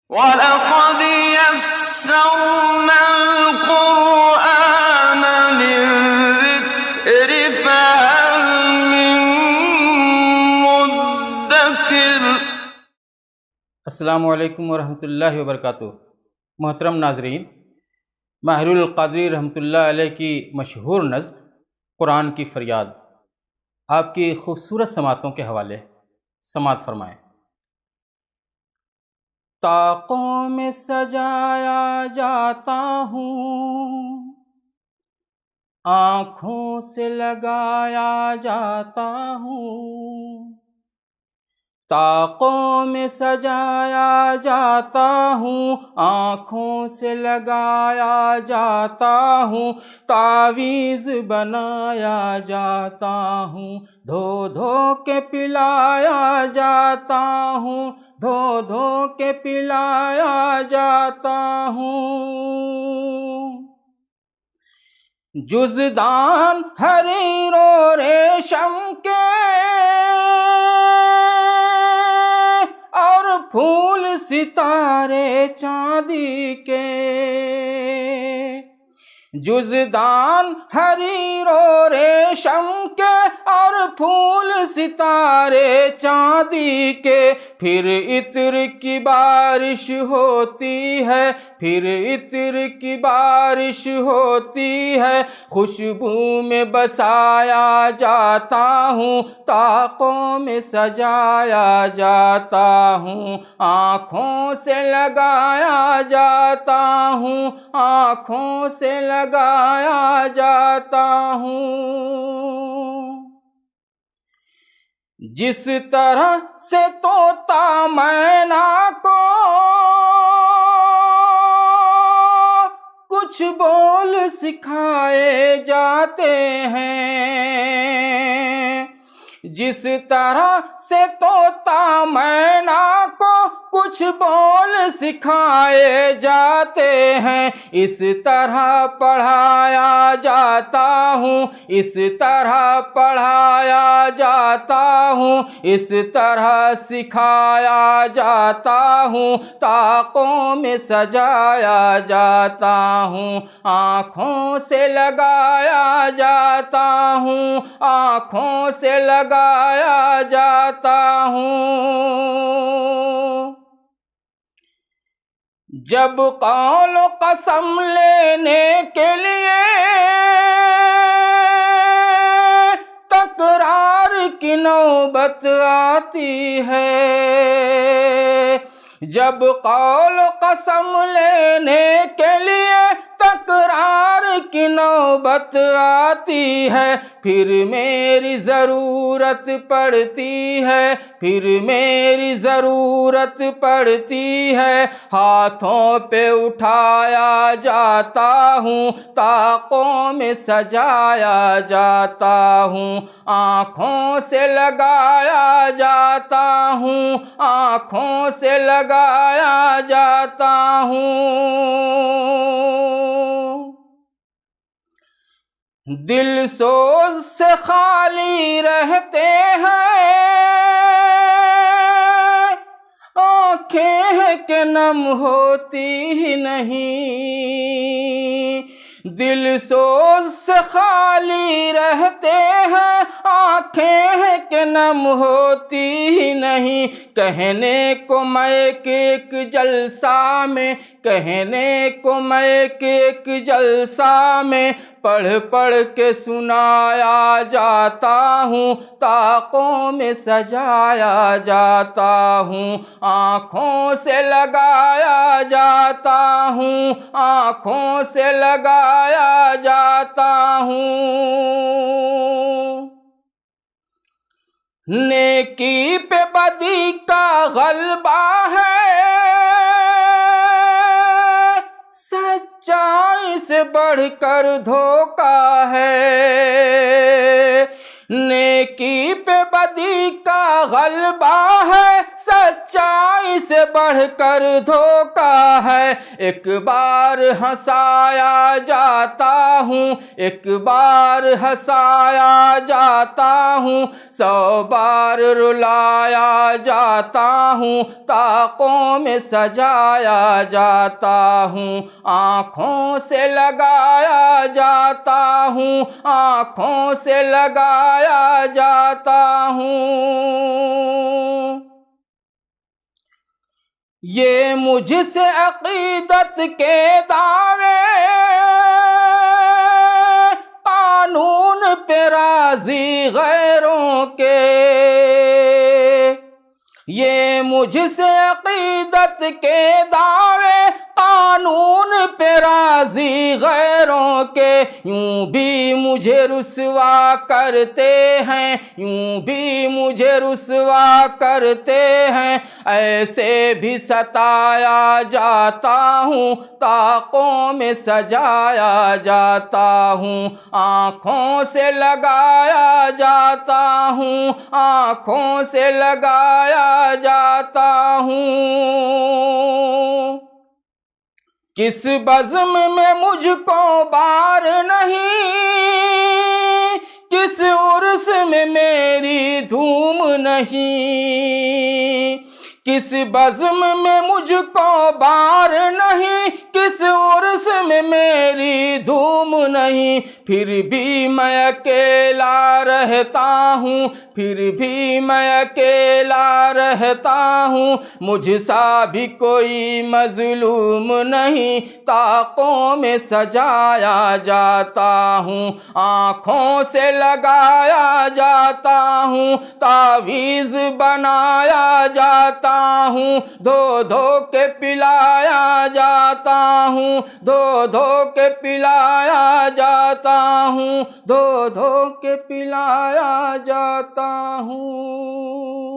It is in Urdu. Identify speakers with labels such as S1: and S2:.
S1: وَلَقَدْ يَسَّرْنَا الْقُرْآنَ لِلذِّكْرِ فَهَلْ مِن مُّدَّكِرٍ۔
S2: السلام علیکم ورحمۃ اللہ وبرکاتہ۔ محترم ناظرین، ماہر القادری رحمۃ اللہ علیہ کی مشہور نظم قرآن کی فریاد آپ کی خوبصورت سماعتوں کے حوالے سماعت فرمائیں۔ طاقوں میں سجایا جاتا ہوں، آنکھوں سے لگایا جاتا ہوں، طاقوں میں سجایا جاتا ہوں، آنکھوں سے لگایا جاتا ہوں، تعویذ بنایا جاتا ہوں، دھو دھو کے پلایا جاتا ہوں، دھو دھو کے پلایا جاتا ہوں۔ جزدان حریر و ریشم کے اور پھول ستارے چاندی کے، جزدان حریر و ریشم کے اور پھول ستارے چاندی کے، پھر عطر کی بارش ہوتی ہے، پھر عطر کی بارش ہوتی ہے، خوشبو میں بسایا جاتا ہوں، طاقوں میں سجایا جاتا ہوں، آنکھوں سے لگایا جاتا ہوں، آنکھوں سے لگایا جاتا ہوں۔ جس طرح سے طوطا مینا کو کچھ بول سکھائے جاتے ہیں، جس طرح سے طوطا مینا کو کچھ بول سکھائے جاتے ہیں، اس طرح پڑھایا جاتا ہوں، اس طرح پڑھایا جاتا ہوں، اس طرح سکھایا جاتا ہوں، طاقوں میں سجایا جاتا ہوں، آنکھوں سے لگایا جاتا ہوں، آنکھوں سے لگایا جاتا ہوں۔ جب قول و قسم لینے کے لیے تکرار کی نوبت آتی ہے، جب قول و قسم لینے کے لیے تکرار کی نوبت آتی ہے، پھر میری ضرورت پڑتی ہے، پھر میری ضرورت پڑتی ہے، ہاتھوں پہ اٹھایا جاتا ہوں، طاقوں میں سجایا جاتا ہوں، آنکھوں سے لگایا جاتا ہوں، آنکھوں سے لگایا جاتا ہوں۔ دل سوز سے خالی رہتے ہیں، آنکھیں ہیں کہ نم ہوتی ہی نہیں، دل سوز سے خالی رہتے ہیں، آنکھیں ہیں کہ نم ہوتی ہی نہیں، کہنے کو میں ایک جلسہ میں، کہنے کو میں ایک جلسہ میں پڑھ پڑھ کے سنایا جاتا ہوں، طاقوں میں سجایا جاتا ہوں، آنکھوں سے لگایا جاتا ہوں، آنکھوں سے لگایا جاتا ہوں۔ نیکی پہ بدی کا غلبہ ہے، سچائی سے بڑھ کر دھوکا ہے، نیکی پہ بدی کا غلبہ ہے، سچائی سے بڑھ بڑھ کر دھوکا ہے، ایک بار ہنسایا جاتا ہوں، ایک بار ہنسایا جاتا ہوں، 100 بار رلایا جاتا ہوں، طاقوں میں سجایا جاتا ہوں، آنکھوں سے لگایا جاتا ہوں، آنکھوں سے لگایا جاتا ہوں۔ یہ مجھ سے عقیدت کے دعوے، قانون پہ راضی غیروں کے، یہ مجھ سے عقیدت کے دعوے، قانون پہ راضی غیروں کے، یوں بھی مجھے رسوا کرتے ہیں، یوں بھی مجھے رسوا کرتے ہیں، ایسے بھی ستایا جاتا ہوں، طاقوں میں سجایا جاتا ہوں، آنکھوں سے لگایا جاتا ہوں، آنکھوں سے لگایا جاتا ہوں۔ کس بزم میں مجھ کو بار نہیں، کس عرس میں میری دھوم نہیں، کس بزم میں مجھ کو بار نہیں، کس عرس میں میری دھوم نہیں، پھر بھی میں اکیلا رہتا ہوں، پھر بھی میں اکیلا رہتا ہوں، مجھ سا بھی کوئی مظلوم نہیں، طاقوں میں سجایا جاتا ہوں، آنکھوں سے لگایا جاتا ہوں، تعویذ بنایا جاتا ہوں، دھو دھو کے پلایا جاتا ہوں، دھو دھو کے پلایا جاتا ہوں، دھو دھو کے پلایا جاتا ہوں۔